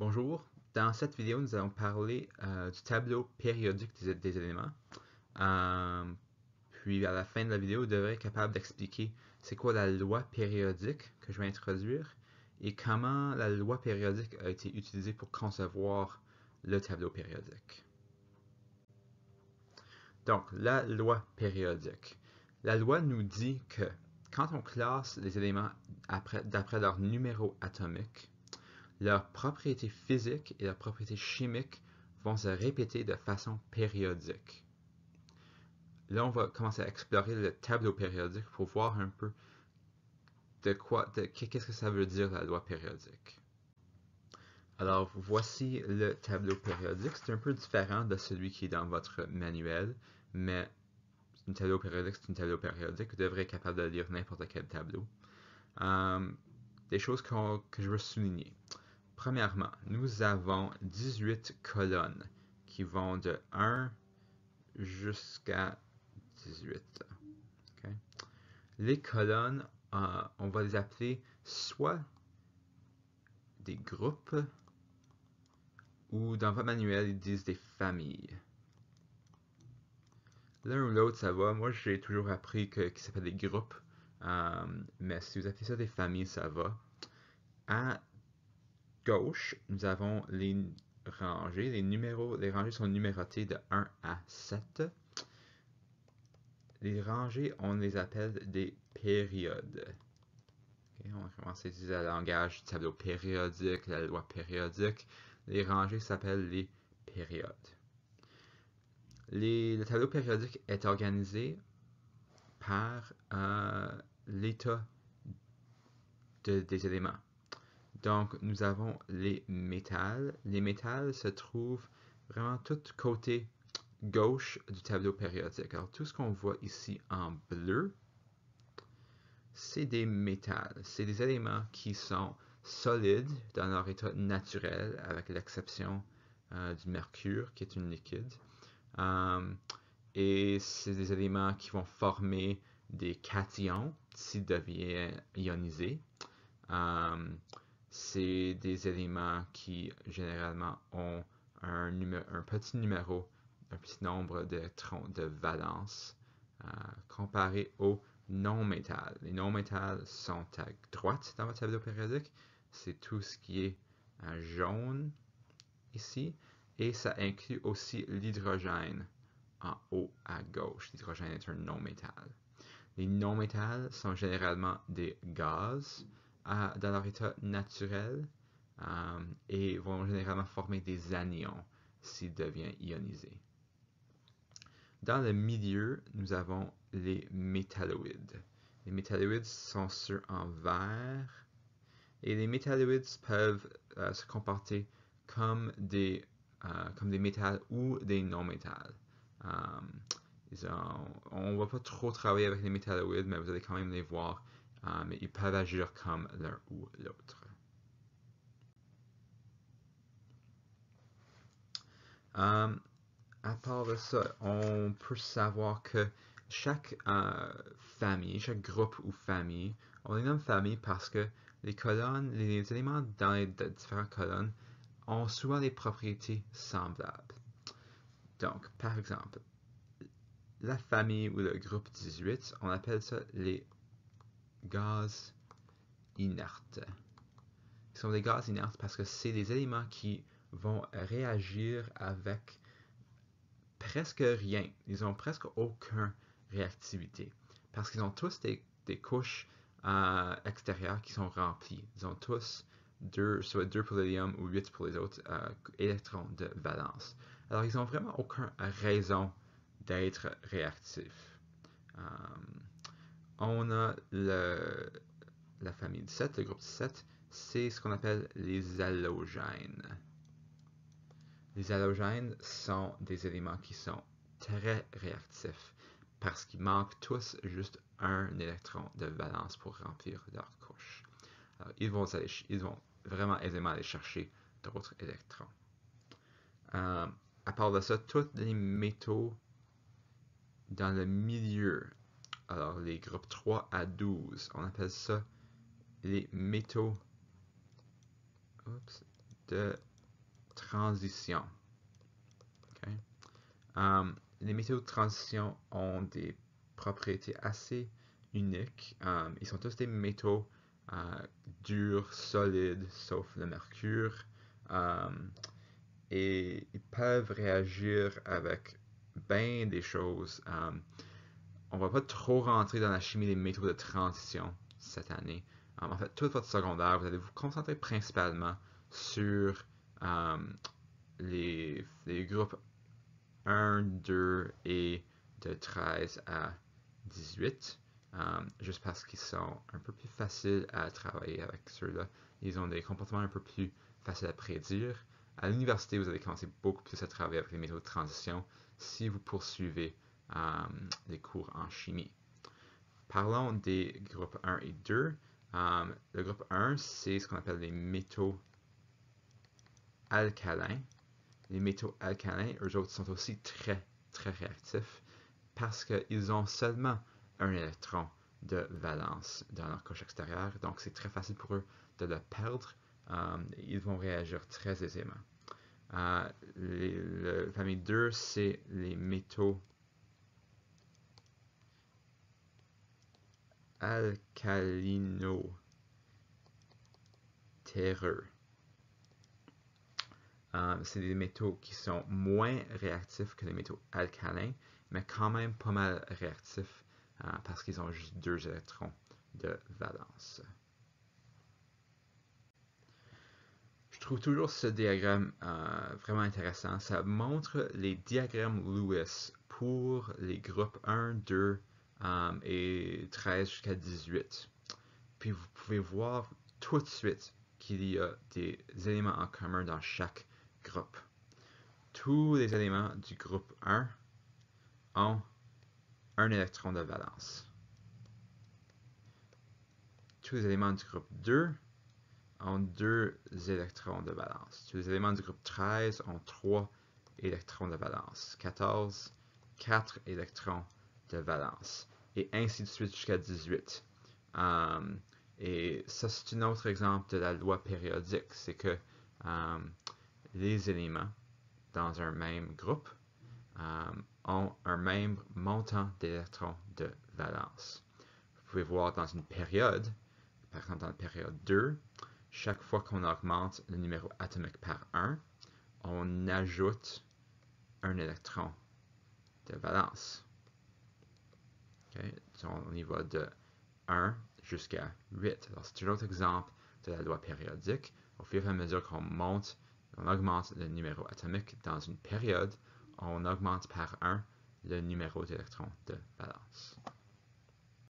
Bonjour, dans cette vidéo nous allons parler du tableau périodique des éléments. Euh, Puis à la fin de la vidéo, vous devrez être capable d'expliquer c'est quoi la loi périodique que je vais introduire et comment la loi périodique a été utilisée pour concevoir le tableau périodique. Donc, la loi périodique. La loi nous dit que quand on classe les éléments d'après leur numéro atomique, leurs propriétés physiques et leurs propriétés chimiques vont se répéter de façon périodique. Là, on va commencer à explorer le tableau périodique pour voir un peu qu'est-ce que ça veut dire la loi périodique. Alors, voici le tableau périodique. C'est un peu différent de celui qui est dans votre manuel, mais un tableau périodique, c'est un tableau périodique. Vous devrez être capable de lire n'importe quel tableau. Des choses que je veux souligner. Premièrement, nous avons 18 colonnes qui vont de 1 jusqu'à 18. Okay? Les colonnes, on va les appeler soit des groupes ou dans votre manuel, ils disent des familles. L'un ou l'autre, ça va. Moi, j'ai toujours appris qu'ils s'appellent des groupes, mais si vous appelez ça des familles, ça va. À gauche, nous avons les rangées. Les rangées sont numérotées de 1 à 7. Les rangées, on les appelle des périodes. Okay, on va commencer à utiliser le langage du tableau périodique, la loi périodique. Les rangées s'appellent les périodes. Le tableau périodique est organisé par l'état des éléments. Donc, nous avons les métals. Les métals se trouvent vraiment tout côté gauche du tableau périodique. Alors, tout ce qu'on voit ici en bleu, c'est des métals. C'est des éléments qui sont solides dans leur état naturel, avec l'exception du mercure, qui est une liquide. Et c'est des éléments qui vont former des cations s'ils deviennent ionisés. C'est des éléments qui généralement ont un petit numéro, un petit nombre d'électrons de valence comparé aux non-métals. Les non-métals sont à droite dans votre tableau périodique. C'est tout ce qui est jaune ici. Et ça inclut aussi l'hydrogène en haut à gauche. L'hydrogène est un non-métal. Les non-métals sont généralement des gaz dans leur état naturel et vont généralement former des anions s'ils deviennent ionisés. Dans le milieu, nous avons les métalloïdes. Les métalloïdes sont ceux en vert et les métalloïdes peuvent se comporter comme des métals ou des non-métals. On ne va pas trop travailler avec les métalloïdes, mais vous allez quand même les voir. Mais ils peuvent agir comme l'un ou l'autre. À part de ça, on peut savoir que chaque famille, chaque groupe ou famille, on les nomme famille parce que les colonnes, les éléments dans les différentes colonnes ont souvent des propriétés semblables. Donc, par exemple, la famille ou le groupe 18, on appelle ça les gaz inertes. Ils sont des gaz inertes parce que c'est des éléments qui vont réagir avec presque rien. Ils ont presque aucune réactivité. Parce qu'ils ont tous des couches extérieures qui sont remplies. Ils ont tous soit 2 pour l'hélium ou 8 pour les autres électrons de valence. Alors, ils n'ont vraiment aucune raison d'être réactifs. On a la famille 17, le groupe 17, c'est ce qu'on appelle les halogènes. Les halogènes sont des éléments qui sont très réactifs parce qu'ils manquent tous juste un électron de valence pour remplir leur couche. Alors, ils vont vraiment aisément aller chercher d'autres électrons. À part de ça, tous les métaux dans le milieu, alors les groupes 3 à 12, on appelle ça les métaux de transition. Okay? Les métaux de transition ont des propriétés assez uniques. Ils sont tous des métaux durs, solides, sauf le mercure. Et ils peuvent réagir avec bien des choses. On va pas trop rentrer dans la chimie des métaux de transition cette année. En fait, toute votre secondaire, vous allez vous concentrer principalement sur les groupes 1, 2 et de 13 à 18, juste parce qu'ils sont un peu plus faciles à travailler avec ceux-là. Ils ont des comportements un peu plus faciles à prédire. À l'université, vous allez commencer beaucoup plus à travailler avec les métaux de transition si vous poursuivez des cours en chimie. Parlons des groupes 1 et 2. Le groupe 1, c'est ce qu'on appelle les métaux alcalins. Les métaux alcalins, eux autres, sont aussi très, très réactifs parce qu'ils ont seulement un électron de valence dans leur couche extérieure. Donc, c'est très facile pour eux de le perdre. Ils vont réagir très aisément. La famille 2, c'est les métaux alcalino-terreux. C'est des métaux qui sont moins réactifs que les métaux alcalins, mais quand même pas mal réactifs parce qu'ils ont juste 2 électrons de valence. Je trouve toujours ce diagramme vraiment intéressant. Ça montre les diagrammes Lewis pour les groupes 1, 2 et 13 jusqu'à 18. Puis vous pouvez voir tout de suite qu'il y a des éléments en commun dans chaque groupe. Tous les éléments du groupe 1 ont un électron de valence. Tous les éléments du groupe 2 ont 2 électrons de valence. Tous les éléments du groupe 13 ont 3 électrons de valence. 14, 4 électrons de valence. Et ainsi de suite jusqu'à 18. Et ça, c'est un autre exemple de la loi périodique. C'est que les éléments dans un même groupe ont un même montant d'électrons de valence. Vous pouvez voir dans une période, par exemple dans la période 2, chaque fois qu'on augmente le numéro atomique par 1, on ajoute un électron de valence. Okay? On y va de 1 jusqu'à 8. Alors, c'est un autre exemple de la loi périodique. Au fur et à mesure qu'on augmente le numéro atomique dans une période, on augmente par 1 le numéro d'électrons de valence.